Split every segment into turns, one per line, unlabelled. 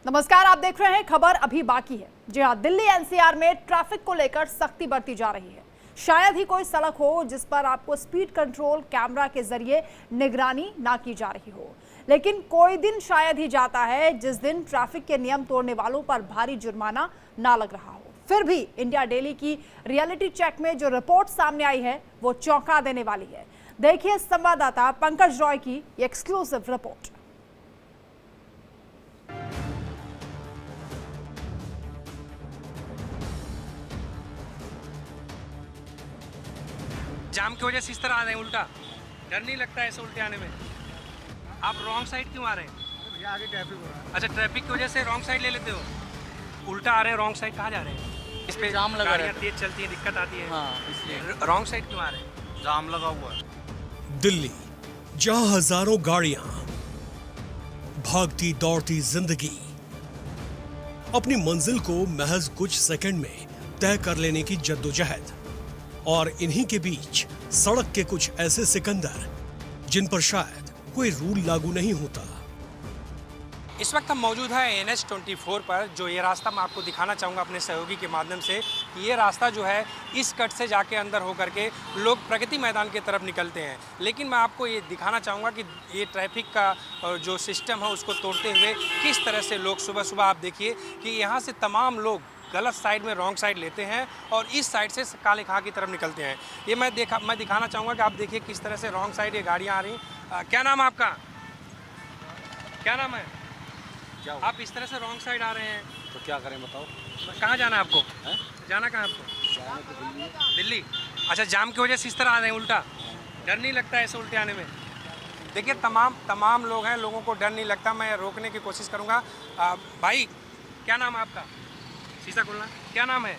नमस्कार, आप देख रहे हैं खबर अभी बाकी है। जी हाँ, दिल्ली एनसीआर में ट्रैफिक को लेकर सख्ती बरती जा रही है। शायद ही कोई सड़क हो जिस पर आपको स्पीड कंट्रोल कैमरा के जरिए निगरानी ना की जा रही हो, लेकिन कोई दिन शायद ही जाता है जिस दिन ट्रैफिक के नियम तोड़ने वालों पर भारी जुर्माना ना लग रहा हो। फिर भी इंडिया डेली की रियलिटी चेक में जो रिपोर्ट सामने आई है वो चौंका देने वाली है। देखिए संवाददाता पंकज रॉय की एक्सक्लूसिव रिपोर्ट।
जाम की वजह से इस तरह आ रहे हैं उल्टा। डर नहीं लगता है ऐसे उल्टे आने में? आप रॉन्ग साइड क्यों आ रहे हैं?
ये आगे ट्रैफिक हो रहा है।
अच्छा, ट्रैफिक की वजह से रॉन्ग साइड ले लेते हो? उल्टा आ रहे हैं, रॉन्ग साइड कहाँ जा रहे हैं? इस पे
जाम लगा
गाड़ियाँ तेज चलती है, दिक्कत आती है।
हाँ, इसलिए
रॉन्ग साइड क्यों आ रहे हैं?
जाम लगा हुआ है।
दिल्ली, जहां हजारों गाड़ियां, भागती दौड़ती जिंदगी, अपनी मंजिल को महज कुछ सेकंड में तय कर लेने की जद्दोजहद, और इन्हीं के बीच सड़क के कुछ ऐसे सिकंदर जिन पर शायद कोई रूल लागू नहीं होता।
इस वक्त हम मौजूद हैं NH-24 पर। जो ये रास्ता मैं आपको दिखाना चाहूँगा अपने सहयोगी के माध्यम से कि ये रास्ता जो है इस कट से जाके अंदर हो करके लोग प्रगति मैदान की तरफ निकलते हैं। लेकिन मैं आपको ये दिखाना चाहूँगा कि ये ट्रैफिक का जो सिस्टम है उसको तोड़ते हुए किस तरह से लोग सुबह सुबह, आप देखिए कि यहाँ से तमाम लोग गलत साइड में रॉन्ग साइड लेते हैं और इस साइड से काले खां की तरफ निकलते हैं। ये मैं दिखाना चाहूँगा कि आप देखिए किस तरह से रॉन्ग साइड ये गाड़ियाँ आ रही। क्या नाम है आपका? क्या नाम है? आप इस तरह से रॉन्ग साइड आ रहे हैं
तो क्या करें बताओ?
कहाँ जाना है आपको?
है?
जाना कहाँ है आपको?
जाना तो दिल्ली है।
दिल्ली। अच्छा, जाम की वजह से इस तरह आ रहे हैं उल्टा? डर नहीं लगता है ऐसे उल्टे आने में? देखिए तमाम लोग हैं, लोगों को डर नहीं लगता। मैं रोकने की कोशिश करूँगा। भाई, क्या नाम है आपका? शीशा खोलना। क्या नाम है?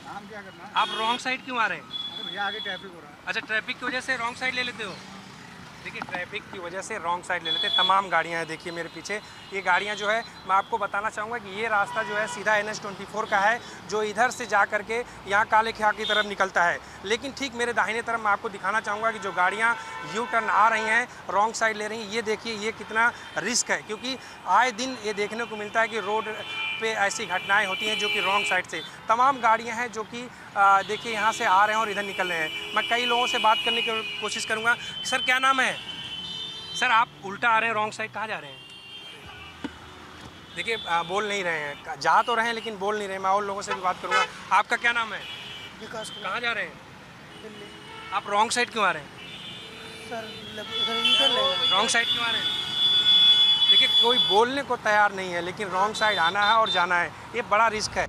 नाम क्या करना है?
आप रॉन्ग साइड क्यों आ रहे हैं?
अरे भैया आगे ट्रैफिक हो रहा है।
अच्छा, ट्रैफिक की वजह से रॉन्ग साइड ले लेते हो? देखिए, ट्रैफिक की वजह से रॉन्ग साइड ले लेते हैं। तमाम गाड़ियां हैं, देखिए मेरे पीछे ये गाड़ियां जो है, मैं आपको बताना चाहूँगा कि ये रास्ता जो है सीधा NH-24 का है, जो इधर से जा करके यहाँ काले खां की तरफ निकलता है। लेकिन ठीक मेरे दाहिने तरफ मैं आपको दिखाना चाहूँगा कि जो गाड़ियाँ यू टर्न आ रही हैं, रॉन्ग साइड ले रही हैं, ये देखिए ये कितना रिस्क है। क्योंकि आए दिन ये देखने को मिलता है कि रोड पे ऐसी घटनाएं होती हैं जो कि रॉन्ग साइड से तमाम गाड़ियां हैं जो कि देखिए यहाँ से आ रहे हैं और इधर निकल रहे हैं। मैं कई लोगों से बात करने की कोशिश करूँगा। सर, क्या नाम है? सर, आप उल्टा आ रहे हैं, रॉन्ग साइड कहाँ जा रहे हैं? देखिए बोल नहीं रहे हैं, जा तो रहे हैं लेकिन बोल नहीं रहे हैं। मैं और लोगों से भी बात करूँगा। आपका क्या नाम है?
विकास कुमार।
कहाँ जा रहे हैं?
दिल्ली।
आप रॉन्ग साइड क्यों आ रहे हैं?
सर उधर यूटर्न लेना।
रॉन्ग साइड क्यों आ रहे हैं? देखिए, कोई बोलने को तैयार नहीं है, लेकिन रॉन्ग साइड आना है और जाना है, ये बड़ा रिस्क है।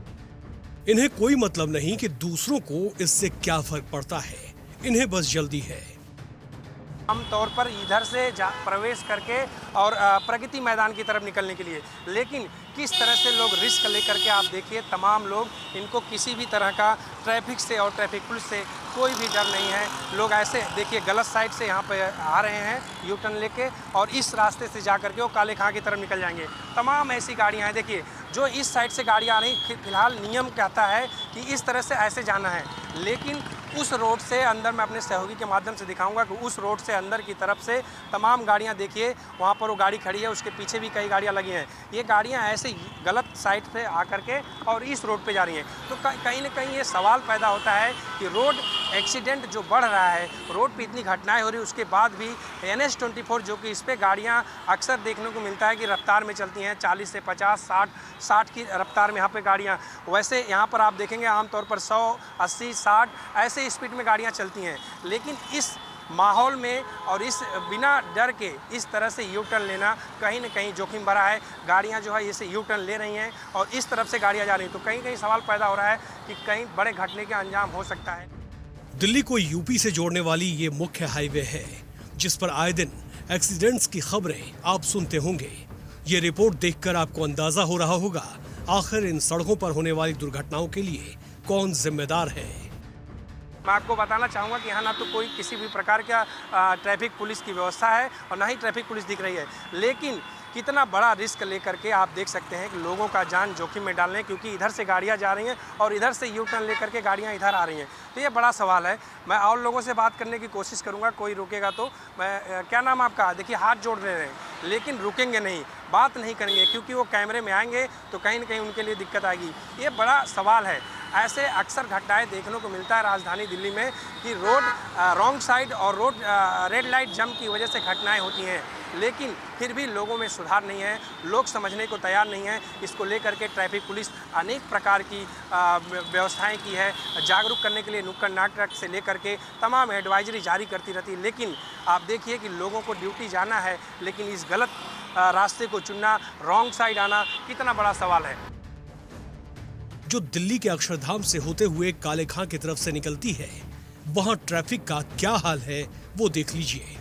इन्हें कोई मतलब नहीं कि दूसरों को इससे क्या फर्क पड़ता है, इन्हें बस जल्दी है।
आमतौर पर इधर से प्रवेश करके और प्रगति मैदान की तरफ निकलने के लिए, लेकिन किस तरह से लोग रिस्क लेकर के, आप देखिए तमाम लोग, इनको किसी भी तरह का ट्रैफिक से और ट्रैफिक पुलिस से कोई भी डर नहीं है। लोग ऐसे देखिए गलत साइड से यहाँ पे आ रहे हैं यू टर्न लेके, और इस रास्ते से जा करके वो काले खां की तरफ निकल जाएंगे। तमाम ऐसी गाड़ियाँ हैं, देखिए जो इस साइड से गाड़ियाँ आ रही, फिलहाल नियम कहता है कि इस तरह से ऐसे जाना है, लेकिन उस रोड से अंदर, मैं अपने सहयोगी के माध्यम से दिखाऊंगा कि उस रोड से अंदर की तरफ से तमाम गाड़ियां, देखिए वहां पर वो गाड़ी खड़ी है, उसके पीछे भी कई गाड़ियां लगी हैं। ये गाड़ियां ऐसे गलत साइड से आकर के और इस रोड पे जा रही हैं। तो कहीं ना कहीं ये सवाल पैदा होता है कि रोड एक्सीडेंट जो बढ़ रहा है, रोड पे इतनी घटनाएं हो रही, उसके बाद भी NH-24 जो कि इस पर गाड़ियाँ अक्सर देखने को मिलता है कि रफ्तार में चलती हैं 40 से 50, 60 की रफ्तार में यहाँ पे गाड़ियाँ। वैसे यहाँ पर आप देखेंगे आमतौर पर 100, 80, 60 ऐसे स्पीड में गाड़ियाँ चलती हैं, लेकिन इस माहौल में और इस बिना डर के इस तरह से यू टर्न लेना कहीं ना कहीं जोखिम भरा है। गाड़ियाँ जो है इसे यू टर्न ले रही हैं और इस तरफ से गाड़ियाँ जा रही हैं, तो कहीं सवाल पैदा हो रहा है कि कहीं बड़े घटने का अंजाम हो सकता है।
दिल्ली को यूपी से जोड़ने वाली ये मुख्य हाईवे है जिस पर आए दिन एक्सीडेंट्स की खबरें आप सुनते होंगे। ये रिपोर्ट देखकर आपको अंदाजा हो रहा होगा आखिर इन सड़कों पर होने वाली दुर्घटनाओं के लिए कौन जिम्मेदार है।
मैं आपको बताना चाहूँगा कि यहाँ ना तो कोई किसी भी प्रकार का ट्रैफिक पुलिस की व्यवस्था है और ना ही ट्रैफिक पुलिस दिख रही है, लेकिन कितना बड़ा रिस्क लेकर के आप देख सकते हैं कि लोगों का जान जोखिम में डाल रहे हैं, क्योंकि इधर से गाड़ियाँ जा रही हैं और इधर से यू टर्न लेकर के गाड़ियाँ इधर आ रही हैं। तो ये बड़ा सवाल है। मैं और लोगों से बात करने की कोशिश करूँगा, कोई रुकेगा तो। मैं क्या नाम आपका? देखिए हाथ जोड़ रहे हैं लेकिन रुकेंगे नहीं, बात नहीं करेंगे, क्योंकि वो कैमरे में आएंगे तो कहीं ना कहीं उनके लिए दिक्कत आएगी। ये बड़ा सवाल है। ऐसे अक्सर घटनाएं देखने को मिलता है राजधानी दिल्ली में कि रोड रॉन्ग साइड और रोड रेड लाइट जंप की वजह से घटनाएं होती हैं, लेकिन फिर भी लोगों में सुधार नहीं है, लोग समझने को तैयार नहीं है। इसको लेकर के ट्रैफिक पुलिस अनेक प्रकार की व्यवस्थाएं की है, जागरूक करने के लिए नुक्कड़ नाटक से लेकर के तमाम एडवाइजरी जारी करती रहती है। लेकिन आप देखिए कि लोगों को ड्यूटी जाना है, लेकिन इस गलत रास्ते को चुनना, रॉन्ग साइड आना कितना बड़ा सवाल है।
जो दिल्ली के अक्षरधाम से होते हुए काले खां की तरफ से निकलती है, वहां ट्रैफिक का क्या हाल है वो देख लीजिए।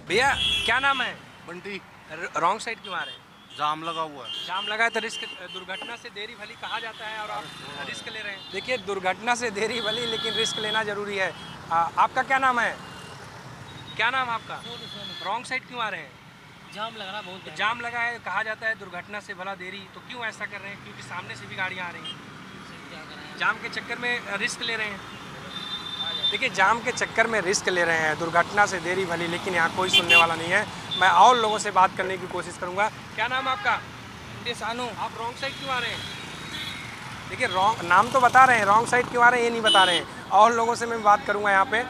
भैया क्या नाम है?
बंटी
रॉन्ग साइड क्यों आ रहे हैं?
जाम लगा हुआ है।
जाम लगा है तो रिस्क, दुर्घटना से देरी भली कहा जाता है और आप रिस्क ले रहे हैं। देखिए दुर्घटना से देरी भली, लेकिन रिस्क लेना जरूरी है। आपका क्या नाम है? क्या नाम आपका? रॉन्ग साइड क्यों आ रहे हैं?
जाम लग रहा बहुत।
जाम लगा है, कहा जाता है दुर्घटना से भला देरी, तो क्यों ऐसा कर रहे हैं? क्योंकि सामने से भी गाड़ियाँ आ रही हैं। जाम के चक्कर में रिस्क ले रहे हैं। देखिए जाम के चक्कर में रिस्क ले रहे हैं, दुर्घटना से देरी भली, लेकिन यहाँ कोई सुनने वाला नहीं है। मैं और लोगों से बात करने की कोशिश करूँगा। क्या नाम है आपका?
सानू।
आप रॉन्ग साइड क्यों आ रहे हैं? देखिए रॉन्ग नाम तो बता रहे हैं, रॉन्ग साइड क्यों आ रहे हैं ये नहीं बता रहे हैं। और लोगों से मैं बात करूँगा यहाँ पे।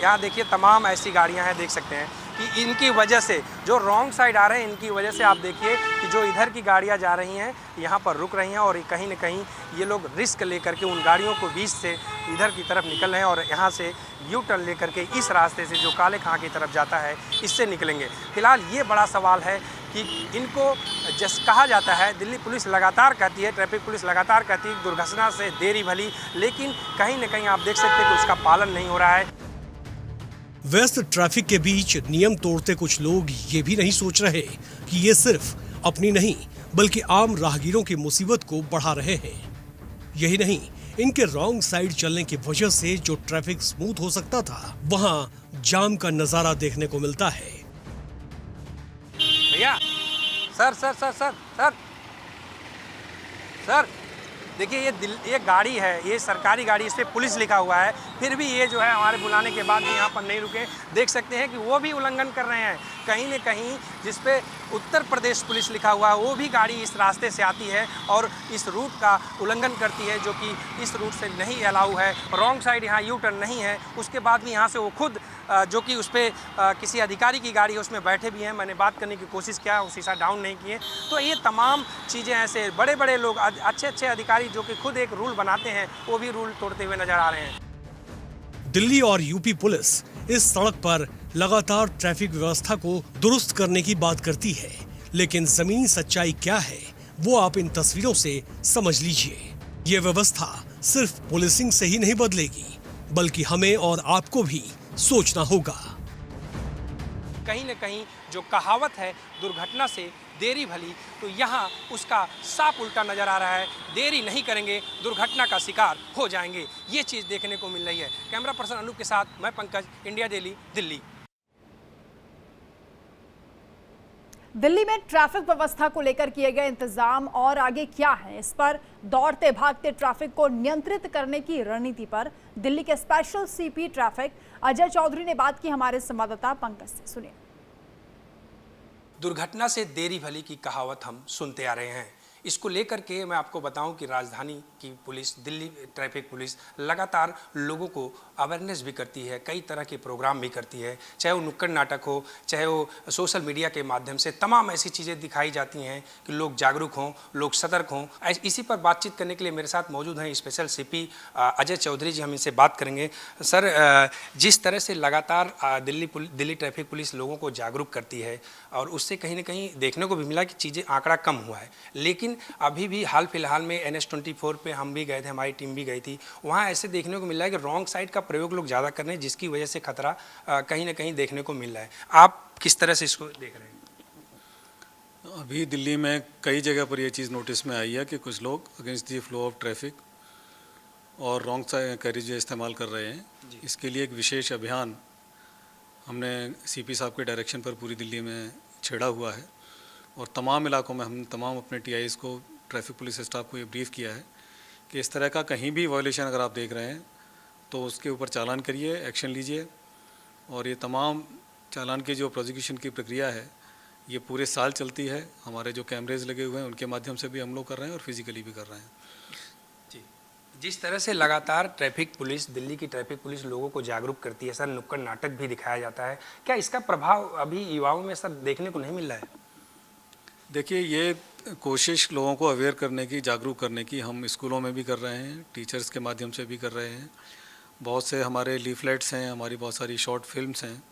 यहाँ देखिए तमाम ऐसी गाड़ियाँ हैं, देख सकते हैं कि इनकी वजह से जो रॉन्ग साइड आ रहे हैं, इनकी वजह से आप देखिए कि जो इधर की गाड़ियाँ जा रही हैं यहाँ पर रुक रही हैं, और कहीं न कहीं ये लोग रिस्क लेकर के उन गाड़ियों को बीच से इधर की तरफ निकल रहे हैं, और यहाँ से यू टर्न लेकर के इस रास्ते से जो काले खां की तरफ जाता है इससे निकलेंगे। फिलहाल ये बड़ा सवाल है कि इनको जैसे कहा जाता है, दिल्ली पुलिस लगातार कहती है, ट्रैफिक पुलिस लगातार कहती है दुर्घटना से देरी भली, लेकिन कहीं न कहीं आप देख सकते हैं कि उसका पालन नहीं हो रहा है।
व्यस्त ट्रैफिक के बीच नियम तोड़ते कुछ लोग ये भी नहीं सोच रहे कि ये सिर्फ अपनी नहीं बल्कि आम राहगीरों की मुसीबत को बढ़ा रहे हैं। यही नहीं, इनके रॉन्ग साइड चलने की वजह से जो ट्रैफिक स्मूथ हो सकता था, वहां जाम का नजारा देखने को मिलता है।
भैया sir sir sir sir sir sir देखिए ये गाड़ी है, ये सरकारी गाड़ी, इस पर पुलिस लिखा हुआ है, फिर भी ये जो है हमारे बुलाने के बाद भी यहाँ पर नहीं रुके। देख सकते हैं कि वो भी उल्लंघन कर रहे हैं। कहीं न कहीं जिस पे उत्तर प्रदेश पुलिस लिखा हुआ है, वो भी गाड़ी इस रास्ते से आती है और इस रूट का उल्लंघन करती है, जो कि इस रूट से नहीं अलाउ है। रॉन्ग साइड यहाँ यू टर्न नहीं है। उसके बाद भी यहाँ से वो खुद जो कि उस पर किसी अधिकारी की गाड़ी है उसमें बैठे भी हैं। मैंने बात करने की कोशिश किया, वो शीशा डाउन नहीं किए। तो ये तमाम चीज़ें ऐसे बड़े बड़े लोग, अच्छे अच्छे अधिकारी जो कि खुद एक रूल बनाते हैं, वो भी रूल तोड़ते हुए नजर आ रहे हैं।
दिल्ली और यूपी पुलिस इस सड़क पर लगातार ट्रैफिक व्यवस्था को दुरुस्त करने की बात करती है, लेकिन जमीनी सच्चाई क्या है वो आप इन तस्वीरों से समझ लीजिए। ये व्यवस्था सिर्फ पुलिसिंग से ही नहीं बदलेगी, बल्कि हमें और आपको भी सोचना होगा।
कहीं न कहीं जो कहावत है दुर्घटना से देरी भली, तो यहाँ उसका साफ उल्टा नज़र आ रहा है। देरी नहीं करेंगे, दुर्घटना का शिकार हो जाएंगे। ये चीज़ देखने को मिल रही है। कैमरा पर्सन अनूप के साथ मैं पंकज, इंडिया डेली, दिल्ली।
दिल्ली में ट्रैफिक व्यवस्था को लेकर किए गए इंतजाम और आगे क्या है, इस पर दौड़ते भागते ट्रैफिक को नियंत्रित करने की रणनीति पर दिल्ली के special CP traffic Ajay Chaudhary ने बात की हमारे संवाददाता पंकज से। सुनिए।
दुर्घटना से देरी भली की कहावत हम सुनते आ रहे हैं। इसको लेकर के मैं आपको बताऊं कि राजधानी की पुलिस, दिल्ली ट्रैफिक पुलिस लगातार लोगों को अवेयरनेस भी करती है, कई तरह के प्रोग्राम भी करती है, चाहे वो नुक्कड़ नाटक हो, चाहे वो सोशल मीडिया के माध्यम से तमाम ऐसी चीज़ें दिखाई जाती हैं कि लोग जागरूक हों, लोग सतर्क हों। इसी पर बातचीत करने के लिए मेरे साथ मौजूद हैं स्पेशल सीपी अजय चौधरी जी। हम इनसे बात करेंगे। सर, जिस तरह से लगातार दिल्ली ट्रैफिक पुलिस लोगों को जागरूक करती है और उससे कहीं ना कहीं देखने को भी मिला कि चीज़ें आंकड़ा कम हुआ है, लेकिन अभी भी हाल फिलहाल में NH-24 पे हम भी गए थे, हमारी टीम भी गई थी, वहाँ ऐसे देखने को मिल रहा है कि रॉन्ग साइड का प्रयोग लोग ज़्यादा कर रहे हैं, जिसकी वजह से खतरा कहीं ना कहीं देखने को मिल रहा है। आप किस तरह से इसको देख रहे हैं?
अभी दिल्ली में कई जगह पर यह चीज़ नोटिस में आई है कि कुछ लोग against the flow of traffic और रॉन्ग साइड कैरिज इस्तेमाल कर रहे हैं। इसके लिए एक विशेष अभियान हमने CP साहब के डायरेक्शन पर पूरी दिल्ली में छेड़ा हुआ है और तमाम इलाकों में हम तमाम अपने TIs को, ट्रैफिक पुलिस स्टाफ को ये ब्रीफ किया है कि इस तरह का कहीं भी वायलेशन अगर आप देख रहे हैं तो उसके ऊपर चालान करिए, एक्शन लीजिए। और ये तमाम चालान की जो प्रोसिक्यूशन की प्रक्रिया है ये पूरे साल चलती है। हमारे जो कैमरेज लगे हुए हैं उनके माध्यम से भी हम लोग कर रहे हैं और फिजिकली भी कर रहे हैं।
जिस तरह से लगातार ट्रैफिक पुलिस, दिल्ली की ट्रैफिक पुलिस लोगों को जागरूक करती है सर, नुक्कड़ नाटक भी दिखाया जाता है, क्या इसका प्रभाव अभी युवाओं में सर देखने को नहीं मिल रहा है?
देखिए, ये कोशिश लोगों को अवेयर करने की, जागरूक करने की हम स्कूलों में भी कर रहे हैं, टीचर्स के माध्यम से भी कर रहे हैं। बहुत से हमारे लीफलेट्स हैं, हमारी बहुत सारी शॉर्ट फिल्म्स हैं।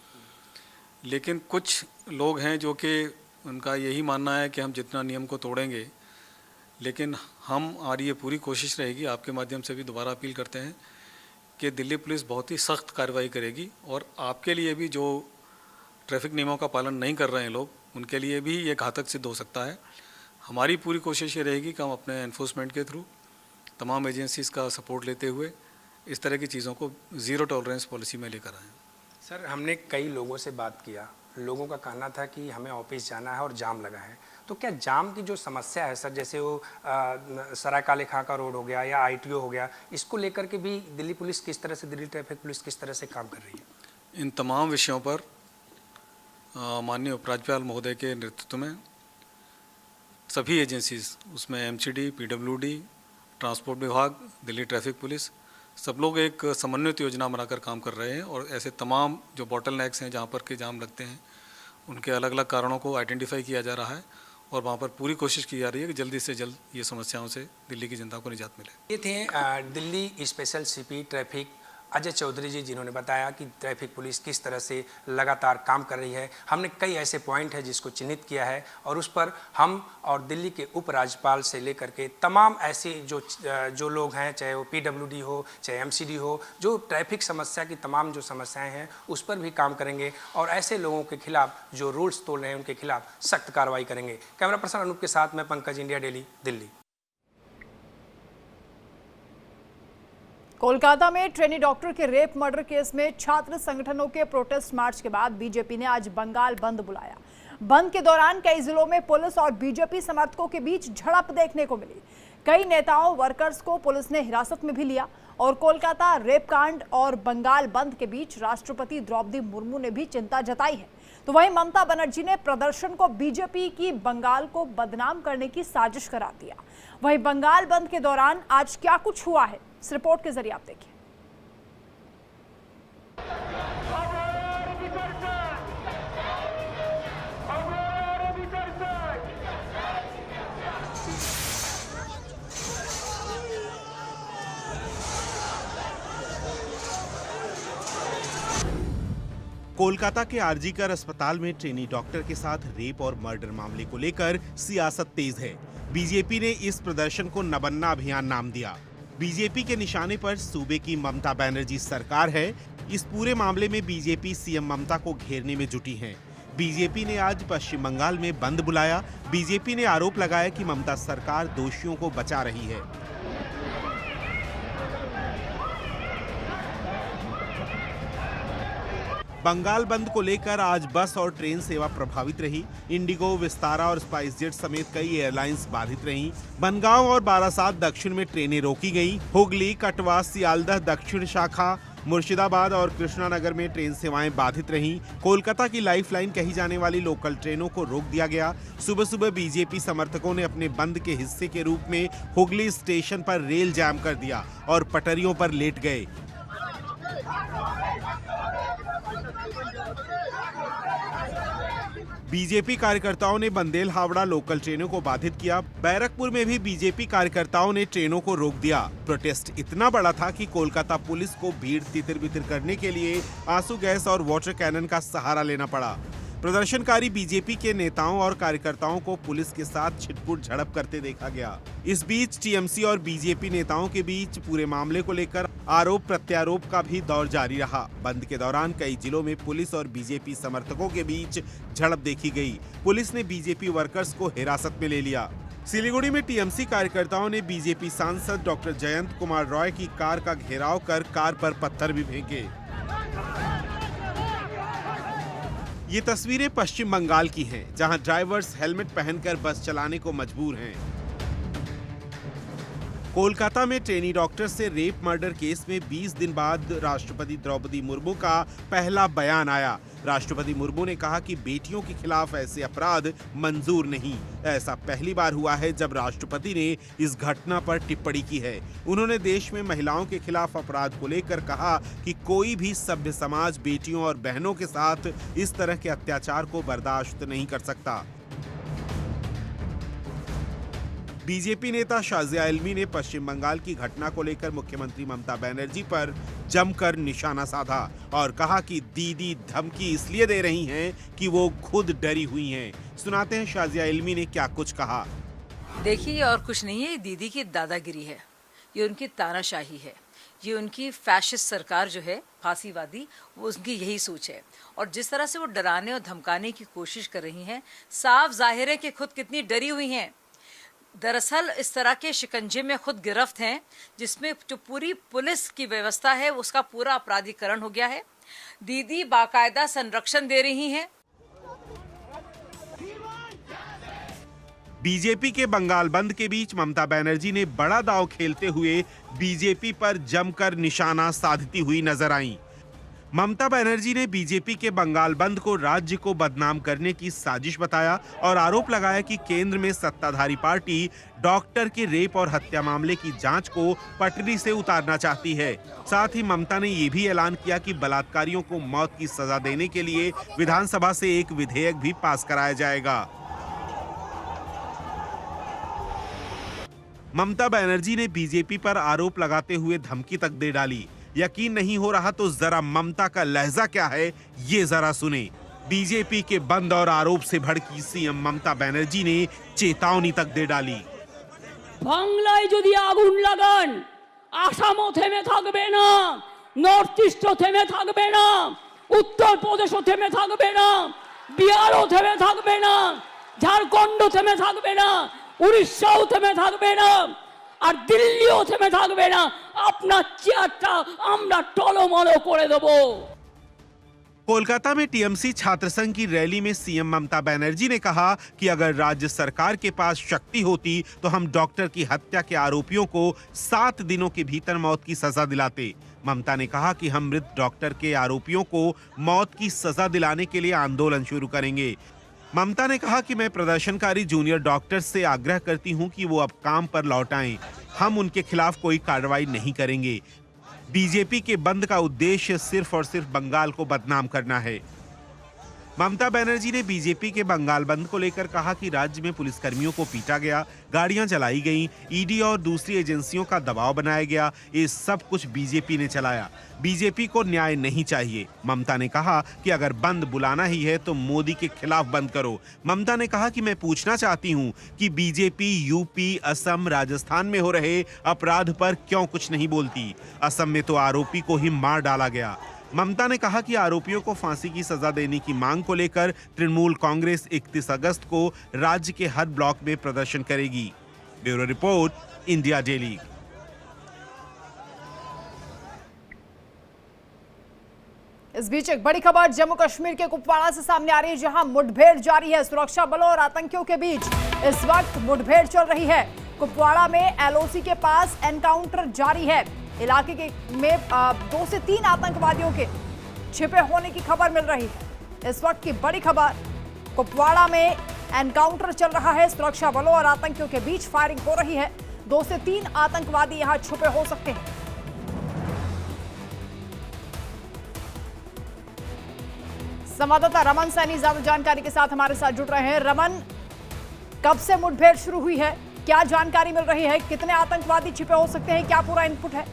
लेकिन कुछ लोग हैं जो कि उनका यही मानना है कि हम जितना नियम को तोड़ेंगे, लेकिन हमारी ये पूरी कोशिश रहेगी, आपके माध्यम से भी दोबारा अपील करते हैं कि दिल्ली पुलिस बहुत ही सख्त कार्रवाई करेगी और आपके लिए भी जो ट्रैफिक नियमों का पालन नहीं कर रहे हैं लोग, उनके लिए भी ये घातक सिद्ध हो सकता है। हमारी पूरी कोशिश ये रहेगी कि हम अपने एनफोर्समेंट के थ्रू तमाम एजेंसीज़ का सपोर्ट लेते हुए इस तरह की चीज़ों को ज़ीरो टॉलरेंस पॉलिसी में लेकर आएँ।
सर, हमने कई लोगों से बात किया, लोगों का कहना था कि हमें ऑफिस जाना है और जाम लगा है। तो क्या जाम की जो समस्या है सर, जैसे वो सराय काले खां का रोड हो गया या ITO हो गया, इसको लेकर के भी दिल्ली पुलिस किस तरह से, दिल्ली ट्रैफिक पुलिस किस तरह से काम कर रही है?
इन तमाम विषयों पर माननीय उपराज्यपाल महोदय के नेतृत्व में सभी एजेंसीज, उसमें MCD, PWD, ट्रांसपोर्ट विभाग, दिल्ली ट्रैफिक पुलिस, सब लोग एक समन्वित योजना बनाकर काम कर रहे हैं और ऐसे तमाम जो बॉटल नेक्स हैं जहाँ पर के जाम लगते हैं उनके अलग अलग कारणों को आइडेंटिफाई किया जा रहा है और वहाँ पर पूरी कोशिश की जा रही है कि जल्दी से जल्द ये समस्याओं से दिल्ली की जनता को निजात मिले।
ये थे Delhi special CP traffic Ajay Chaudhary ji, जिन्होंने बताया कि ट्रैफिक पुलिस किस तरह से लगातार काम कर रही है। हमने कई ऐसे पॉइंट हैं जिसको चिन्हित किया है और उस पर हम और दिल्ली के उपराज्यपाल से लेकर के तमाम ऐसे जो लोग हैं, चाहे वो PWD हो, चाहे MCD हो, जो ट्रैफिक समस्या की तमाम जो समस्याएं हैं उस पर भी काम करेंगे और ऐसे लोगों के खिलाफ जो रूल्स तोड़ रहे हैं उनके खिलाफ सख्त कार्रवाई करेंगे। कैमरा पर्सन अनूप के साथ मैं पंकज, इंडिया डेली, दिल्ली।
कोलकाता में ट्रेनी डॉक्टर के रेप मर्डर केस में छात्र संगठनों के प्रोटेस्ट मार्च के बाद बीजेपी ने आज बंगाल बंद बुलाया। बंद के दौरान कई जिलों में पुलिस और बीजेपी समर्थकों के बीच झड़प देखने को मिली। कई नेताओं, वर्कर्स को पुलिस ने हिरासत में भी लिया और कोलकाता रेप कांड और बंगाल बंद के बीच राष्ट्रपति द्रौपदी मुर्मू ने भी चिंता जताई है। तो वहीं ममता बनर्जी ने प्रदर्शन को बीजेपी की बंगाल को बदनाम करने की साजिश करार दिया। वहीं बंगाल बंद के दौरान आज क्या कुछ हुआ है, इस रिपोर्ट के जरिए आप देखिए।
कोलकाता के आरजीकर अस्पताल में ट्रेनी डॉक्टर के साथ रेप और मर्डर मामले को लेकर सियासत तेज है। बीजेपी ने इस प्रदर्शन को नबन्ना अभियान नाम दिया। बीजेपी के निशाने पर सूबे की ममता बनर्जी सरकार है। इस पूरे मामले में बीजेपी सीएम ममता को घेरने में जुटी है। बीजेपी ने आज पश्चिम बंगाल में बंद बुलाया। बीजेपी ने आरोप लगाया कि ममता सरकार दोषियों को बचा रही है। बंगाल बंद को लेकर आज बस और ट्रेन सेवा प्रभावित रही। इंडिगो, विस्तारा और स्पाइस जेट समेत कई एयरलाइंस बाधित रहीं। बनगांव और बारासात दक्षिण में ट्रेनें रोकी गईं। हुगली, कटवा, सियालदह दक्षिण शाखा, मुर्शिदाबाद और कृष्णानगर में ट्रेन सेवाएं बाधित रहीं। कोलकाता की लाइफलाइन कही जाने वाली लोकल ट्रेनों को रोक दिया गया। सुबह सुबह बीजेपी समर्थकों ने अपने बंद के हिस्से के रूप में हुगली स्टेशन पर रेल जाम कर दिया और पटरियों पर लेट गए। बीजेपी कार्यकर्ताओं ने बंदेल हावड़ा लोकल ट्रेनों को बाधित किया। बैरकपुर में भी बीजेपी कार्यकर्ताओं ने ट्रेनों को रोक दिया। प्रोटेस्ट इतना बड़ा था कि कोलकाता पुलिस को भीड़ तितर-बितर करने के लिए आंसू गैस और वाटर कैनन का सहारा लेना पड़ा। प्रदर्शनकारी बीजेपी के नेताओं और कार्यकर्ताओं को पुलिस के साथ छिटपुट झड़प करते देखा गया। इस बीच टीएमसी और बीजेपी नेताओं के बीच पूरे मामले को लेकर आरोप प्रत्यारोप का भी दौर जारी रहा। बंद के दौरान कई जिलों में पुलिस और बीजेपी समर्थकों के बीच झड़प देखी गई। पुलिस ने बीजेपी वर्कर्स को हिरासत में ले लिया। सिलीगुड़ी में टीएमसी कार्यकर्ताओं ने बीजेपी सांसद डॉक्टर जयंत कुमार रॉय की कार का घेराव कर कार पर पत्थर भी फेंके। ये तस्वीरें पश्चिम बंगाल की हैं, जहां ड्राइवर्स हेलमेट पहनकर बस चलाने को मजबूर हैं। कोलकाता में ट्रेनी डॉक्टर से रेप मर्डर केस में 20 दिन बाद राष्ट्रपति द्रौपदी मुर्मू का पहला बयान आया। राष्ट्रपति मुर्मू ने कहा कि बेटियों के खिलाफ ऐसे अपराध मंजूर नहीं। ऐसा पहली बार हुआ है जब राष्ट्रपति ने इस घटना पर टिप्पणी की है। उन्होंने देश में महिलाओं के खिलाफ अपराध को लेकर कहा कि कोई भी सभ्य समाज बेटियों और बहनों के साथ इस तरह के अत्याचार को बर्दाश्त नहीं कर सकता। बीजेपी नेता शाजिया इल्मी ने पश्चिम बंगाल की घटना को लेकर मुख्यमंत्री ममता बनर्जी पर जमकर निशाना साधा और कहा कि दीदी धमकी इसलिए दे रही हैं कि वो खुद डरी हुई हैं। सुनाते हैं शाजिया इल्मी ने क्या कुछ कहा।
देखिए, और कुछ नहीं है, दीदी की दादागिरी है, ये उनकी तानाशाही है, ये उनकी फैशिस्ट सरकार जो है फांसीवादी, वो उनकी यही सोच है। और जिस तरह से वो डराने और धमकाने की कोशिश कर रही हैं, साफ जाहिर है कि खुद कितनी डरी हुई हैं। दरअसल इस तरह के शिकंजे में खुद गिरफ्त हैं, जिसमें जो पूरी पुलिस की व्यवस्था है उसका पूरा अपराधीकरण हो गया है। दीदी बाकायदा संरक्षण दे रही हैं।
बीजेपी के बंगाल बंद के बीच ममता बनर्जी ने बड़ा दांव खेलते हुए बीजेपी पर जमकर निशाना साधती हुई नजर आईं। ममता बनर्जी ने बीजेपी के बंगाल बंद को राज्य को बदनाम करने की साजिश बताया और आरोप लगाया कि केंद्र में सत्ताधारी पार्टी डॉक्टर के रेप और हत्या मामले की जांच को पटरी से उतारना चाहती है। साथ ही ममता ने ये भी ऐलान किया कि बलात्कारियों को मौत की सजा देने के लिए विधानसभा से एक विधेयक भी पास कराया जाएगा। ममता बनर्जी ने बीजेपी पर आरोप लगाते हुए धमकी तक दे डाली। यकीन नहीं हो रहा तो जरा ममता का लहजा क्या है, ये जरा सुने। बीजेपी के बंद और आरोप से भड़की सीएम ममता बनर्जी ने चेतावनी तक दे डाली।
बांग्लाয় যদি আগুন লাগান, আসামও থেমে থাকবে না, নর্থ ইস্টও থেমে থাকবে না, উত্তরপ্রদেশও থেমে থাকবে না, বিহারও থেমে থাকবে না, ঝাড়খণ্ড থেমে থাকবে না, উড়িষ্যাও থেমে থাকবে না, আর দিল্লিও থেমে থাকবে না। আপনার চেয়ারটা আমরা টলমলো করে দেব।
कोलकाता में टीएमसी छात्र संघ की रैली में सीएम ममता बनर्जी ने कहा कि अगर राज्य सरकार के पास शक्ति होती तो हम डॉक्टर की हत्या के आरोपियों को 7 दिनों के भीतर मौत की सजा दिलाते। ममता ने कहा कि हम मृत डॉक्टर के आरोपियों को मौत की सजा दिलाने के लिए आंदोलन शुरू करेंगे। ममता ने कहा कि मैं प्रदर्शनकारी जूनियर डॉक्टर्स से आग्रह करती हूं कि वो अब काम पर लौट आएं। हम उनके खिलाफ कोई कार्रवाई नहीं करेंगे। बीजेपी के बंद का उद्देश्य सिर्फ और सिर्फ बंगाल को बदनाम करना है। ममता बनर्जी ने बीजेपी के बंगाल बंद को लेकर कहा कि राज्य में पुलिसकर्मियों को पीटा गया, गाड़ियां जलाई गईं, ईडी और दूसरी एजेंसियों का दबाव बनाया गया। ये सब कुछ बीजेपी ने चलाया। बीजेपी को न्याय नहीं चाहिए। ममता ने कहा कि अगर बंद बुलाना ही है तो मोदी के खिलाफ बंद करो। ममता ने कहा कि मैं पूछना चाहती हूं कि बीजेपी यूपी, असम, राजस्थान में हो रहे अपराध पर क्यों कुछ नहीं बोलती। असम में तो आरोपी को ही मार डाला गया। ममता ने कहा कि आरोपियों को फांसी की सजा देने की मांग को लेकर तृणमूल कांग्रेस 31 अगस्त को राज्य के हर ब्लॉक में प्रदर्शन करेगी। Bureau report, India daily.
इस बीच एक बड़ी खबर जम्मू कश्मीर के कुपवाड़ा से सामने आ रही है, जहां मुठभेड़ जारी है। सुरक्षा बलों और आतंकियों के बीच इस वक्त मुठभेड़ चल रही है। कुपवाड़ा में एलओसी के पास एनकाउंटर जारी है। इलाके में 2 से 3 आतंकवादियों के छिपे होने की खबर मिल रही है। इस वक्त की बड़ी खबर, कुपवाड़ा में एनकाउंटर चल रहा है। सुरक्षा बलों और आतंकियों के बीच फायरिंग हो रही है। 2 से 3 आतंकवादी यहां छुपे हो सकते हैं। संवाददाता रमन सैनी ज्यादा जानकारी के साथ हमारे साथ जुड़ रहे हैं। रमन, कब से मुठभेड़ शुरू हुई है, क्या जानकारी मिल रही है, कितने आतंकवादी छिपे हो सकते हैं, क्या पूरा इनपुट है?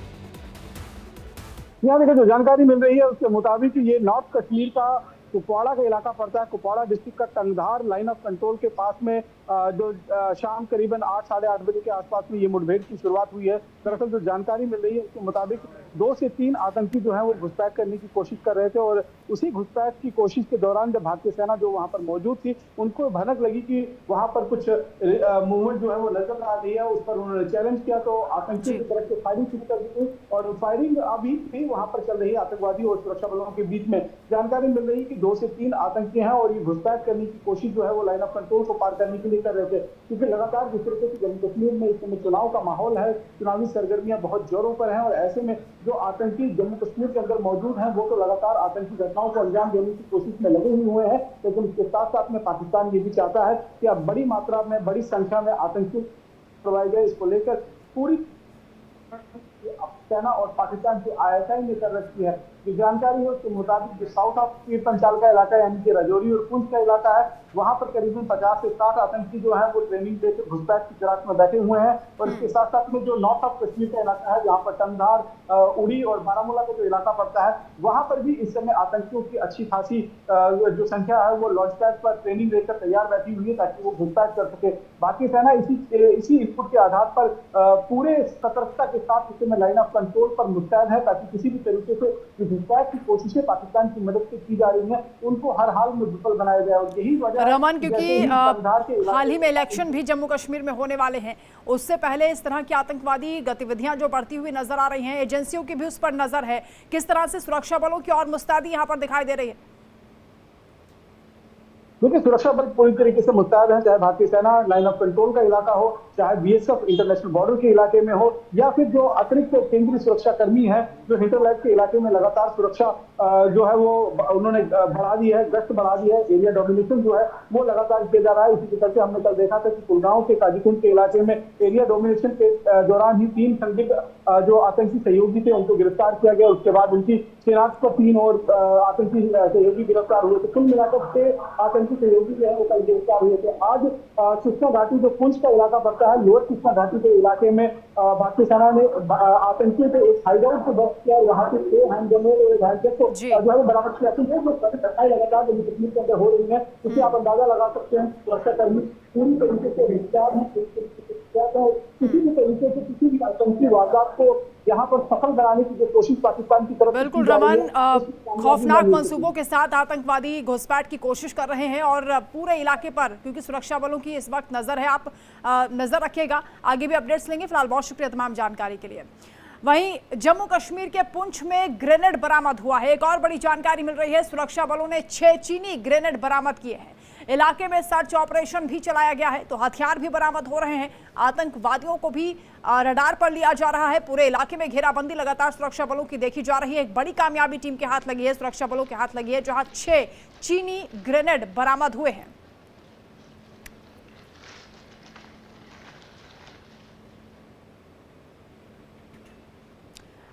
यहाँ देखिए, जो जानकारी मिल रही है उसके मुताबिक ये नॉर्थ कश्मीर का कुपवाड़ा का इलाका पड़ता है। कुपवाड़ा डिस्ट्रिक्ट का टंगधार लाइन ऑफ कंट्रोल के पास में जो शाम करीबन 8 साढ़े 8 बजे के आसपास में ये मुठभेड़ की शुरुआत हुई है। दरअसल जो जानकारी मिल रही है उसके मुताबिक 2 से 3 आतंकी जो है वो घुसपैठ करने की कोशिश कर रहे थे और उसी घुसपैठ की कोशिश के दौरान जब भारतीय सेना जो वहां पर मौजूद थी उनको भनक लगी कि वहां पर कुछ मूवमेंट जो है वो नजर आ रही है। उस पर उन्होंने चैलेंज किया तो आतंकियों की तरफ से फायरिंग शुरू कर दी और फायरिंग अभी भी वहां पर चल रही है आतंकवादी और सुरक्षा बलों के बीच में। जानकारी मिल रही है कि 2 से 3 आतंकी हैं और ये घुसपैठ करने की कोशिश जो है वो लाइन ऑफ कंट्रोल को पार करने के लिए कर रहे थे, क्योंकि लगातार जिस तरीके से जम्मू कश्मीर में इस समय चुनाव का माहौल है, चुनावी सरगर्मियां बहुत जोरों पर हैं और ऐसे में जो आतंकी जम्मू कश्मीर के अंदर मौजूद हैं वो तो लगातार आतंकी घटनाओं को अंजाम देने की कोशिश में लगे हुए हैं, लेकिन इसके साथ साथ में पाकिस्तान ये भी चाहता है कि अब बड़ी मात्रा में, बड़ी संख्या में आतंकी करवाए गए। इसको लेकर पूरी सेना और पाकिस्तान की ISI ने कर रखी है। जो जानकारी है उसके मुताबिक जो साउथ ऑफ पीर पंचाल का इलाका यानी कि राजौरी और पुंछ का इलाका है, वहां पर करीबन 50 से 60 आतंकी जो है वो ट्रेनिंग देकर घुसपैठ की तलाश में बैठे हुए हैं। और इसके साथ साथ में जो नॉर्थ ऑफ कश्मीर का इलाका है जहाँ पर टंगधार, उड़ी और बारामूला का जो इलाका पड़ता है, वहां पर भी इस समय आतंकियों की अच्छी खासी जो संख्या है वो लॉन्च पैड पर ट्रेनिंग लेकर तैयार बैठी हुई है ताकि वो घुसपैठ कर सके। बाकी सेना इसी इनपुट के आधार पर पूरे सतर्कता के साथ इस समय लाइन ऑफ कंट्रोल पर मुस्तैद है ताकि किसी भी तरीके से घुसपैठ की कोशिशें पाकिस्तान की मदद से की जा रही है उनको हर हाल में विफल बनाया जाए। और यही वजह
रमन, क्योंकि हाल ही में इलेक्शन भी जम्मू कश्मीर में होने वाले हैं, उससे पहले इस तरह की आतंकवादी गतिविधियां जो बढ़ती हुई नजर आ रही हैं, एजेंसियों की भी उस पर नजर है, किस तरह से सुरक्षा बलों की और मुस्तैदी यहां पर दिखाई दे रही है?
क्योंकि सुरक्षा बल पूरी तरीके से मुस्तैद है, चाहे भारतीय सेना लाइन ऑफ कंट्रोल का इलाका हो, चाहे BSF इंटरनेशनल बॉर्डर के इलाके में हो, या फिर जो अतिरिक्त केंद्रीय सुरक्षा कर्मी है जो हिंटरलैंड के इलाके में लगातार सुरक्षा जो है वो उन्होंने बढ़ा दी है, गश्त बढ़ा दी है, एरिया डोमिनेशन जो है वो लगातार किया जा रहा है। इसी के चलते हमने कल देखा था कि कुलगांव के काजीकुंड के इलाके में एरिया डोमिनेशन के दौरान ही 3 संदिग्ध जो आतंकी सहयोगी थे उनको गिरफ्तार किया गया। उसके बाद उनकी शिनाख्त पर 3 और आतंकी सहयोगी गिरफ्तार हुए थे। कुल मिलाकर 6 आतंकी सहयोगी जो है वो कल गिरफ्तार हुए थे। आज कृष्णा घाटी जो पुंछ का इलाका पड़ता है, लोअर कृष्णा घाटी के इलाके में भारतीय सेना ने आतंकियों पे एक हाइडआउट को ध्वस्त किया। वहाँ पे 6 हैंड ग्रेनेड और एक हैंडजेट को जो है बरामद किया। तो ये जो घटनाएं लगातार जम्मू कश्मीर के अंदर हो रही है, उससे आप अंदाजा लगा सकते हैं सुरक्षाकर्मी पूरी तरीके से हिसाब है, किसी भी तरीके से किसी भी आतंकी वारदात को यहाँ पर सफल बनाने की जो कोशिश पाकिस्तान की तरफ।
बिल्कुल रमन, खौफनाक मंसूबों के साथ आतंकवादी घुसपैठ की कोशिश कर रहे हैं और पूरे इलाके पर क्योंकि सुरक्षा बलों की इस वक्त नजर है, आप नजर रखिएगा, आगे भी अपडेट्स लेंगे। फिलहाल बहुत शुक्रिया तमाम जानकारी के लिए। वहीं जम्मू कश्मीर के पुंछ में ग्रेनेड बरामद हुआ है। एक और बड़ी जानकारी मिल रही है, सुरक्षा बलों ने 6 चीनी ग्रेनेड बरामद किए हैं। इलाके में सर्च ऑपरेशन भी चलाया गया है, तो हथियार भी बरामद हो रहे हैं। आतंकवादियों को भी रडार पर लिया जा रहा है। पूरे इलाके में घेराबंदी लगातार सुरक्षा बलों की देखी जा रही है। एक बड़ी कामयाबी टीम के हाथ लगी है, सुरक्षा बलों के हाथ लगी है, जहां 6 चीनी ग्रेनेड बरामद हुए हैं।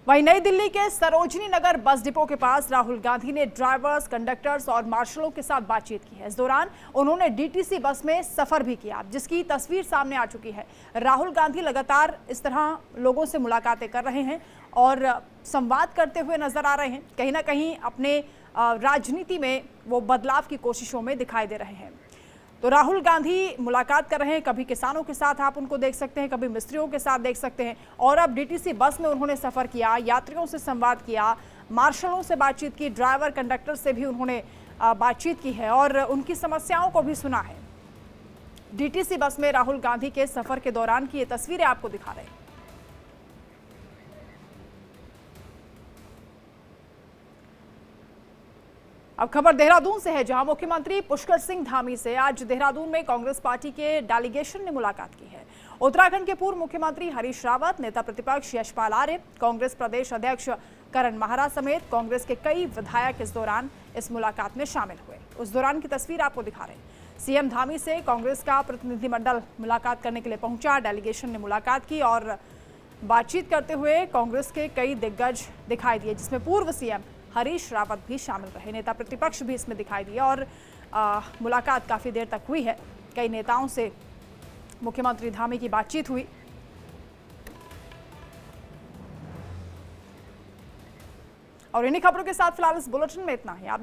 वहीं नई दिल्ली के सरोजनी नगर बस डिपो के पास राहुल गांधी ने ड्राइवर्स, कंडक्टर्स और मार्शलों के साथ बातचीत की है। इस दौरान उन्होंने DTC बस में सफर भी किया, जिसकी तस्वीर सामने आ चुकी है। राहुल गांधी लगातार इस तरह लोगों से मुलाकातें कर रहे हैं और संवाद करते हुए नजर आ रहे हैं। कहीं ना कहीं अपने राजनीति में वो बदलाव की कोशिशों में दिखाई दे रहे हैं। तो राहुल गांधी मुलाकात कर रहे हैं, कभी किसानों के साथ आप उनको देख सकते हैं, कभी मिस्त्रियों के साथ देख सकते हैं, और अब DTC बस में उन्होंने सफर किया, यात्रियों से संवाद किया, मार्शलों से बातचीत की, ड्राइवर कंडक्टर से भी उन्होंने बातचीत की है और उनकी समस्याओं को भी सुना है। DTC बस में राहुल गांधी के सफर के दौरान की ये तस्वीरें आपको दिखा रहे हैं। अब खबर देहरादून से है, जहां मुख्यमंत्री पुष्कर सिंह धामी से आज देहरादून में कांग्रेस पार्टी के डेलीगेशन ने मुलाकात की है। उत्तराखंड के पूर्व मुख्यमंत्री हरीश रावत, नेता प्रतिपक्ष यशपाल आर्य, कांग्रेस प्रदेश अध्यक्ष करण माहरा समेत कांग्रेस के कई विधायक इस दौरान इस मुलाकात में शामिल हुए। उस दौरान की तस्वीर आपको दिखा रहे हैं। CM धामी से कांग्रेस का प्रतिनिधिमंडल मुलाकात करने के लिए पहुंचा। डेलीगेशन ने मुलाकात की और बातचीत करते हुए कांग्रेस के कई दिग्गज दिखाई दिए, जिसमें पूर्व CM हरीश रावत भी शामिल रहे। नेता प्रतिपक्ष भी इसमें दिखाई दिया और मुलाकात काफ़ी देर तक हुई है। कई नेताओं से मुख्यमंत्री धामी की बातचीत हुई। और इन्हीं खबरों के साथ फिलहाल इस बुलेटिन में इतना ही। आप